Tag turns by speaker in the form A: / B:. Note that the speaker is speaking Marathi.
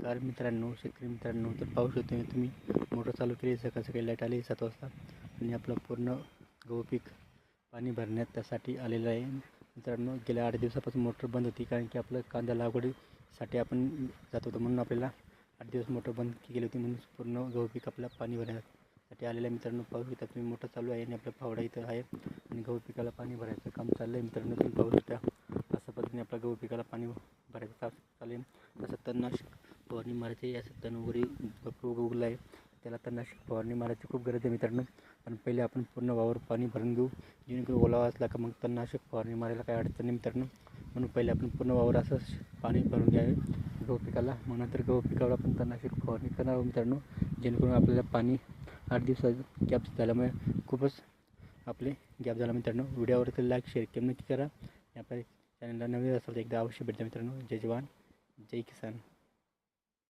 A: नमस्कार मित्रांनो, शेतकरी मित्रांनो. तर पाहू शकतो तुम्ही मोटर चालू केली, सकाळ सकाळी लाईट आली 7 वाजता आणि आपलं पूर्ण गहू पीक पाणी भरण्यात त्यासाठी आलेलं आहे. मित्रांनो, गेल्या 8 दिवसापासून मोटर बंद होती, कारण की आपलं कांदा लागवडीसाठी आपण जात होतो, म्हणून आपल्याला 8 दिवस मोटर बंद केली होती. म्हणून पूर्ण गहू पीक आपलं पाणी भरण्यासाठी आलेलं आहे. मित्रांनो, पाहू शकता तुम्ही मोटर चालू आहे आणि आपला फावडा इथं आहे आणि गहू पिकाला पाणी भरायचं काम चाललं आहे. मित्रांनो, तुम्ही पाहू शकता अशा पद्धतीने आपल्या गहू पिकाला पाणी भरायचं काम चालू आहे. तसं तणनाशक फवारणी मारायची, असं तण वगैरे भरपूर उगवलं आहे, त्याला तणनाशक फवारणी मारायची खूप गरज आहे मित्रांनो. पण पहिले आपण पूर्ण वावर पाणी भरून घेऊ, जेणेकरून ओलावा असला का मग तणनाशक फवारणी मारायला काही अडचण नाही मित्रांनो. म्हणून पहिले आपण पूर्ण वावर असं पाणी भरून घ्यावे गहू पिकाला, मग नंतर गहू पिकावर आपण तणनाशक फवारणी करणार आहोत मित्रांनो. जेणेकरून आपल्याला पाणी 8 दिवसाचं गॅप झाल्यामुळे खूपच आपले गॅप झाला मित्रांनो. व्हिडिओवरती लाईक शेअर केलं नक्की करा. आपल्या चॅनलला नवीन असेल तर एकदा अवश्य भेट द्या मित्रांनो. जय जवान जय किसान.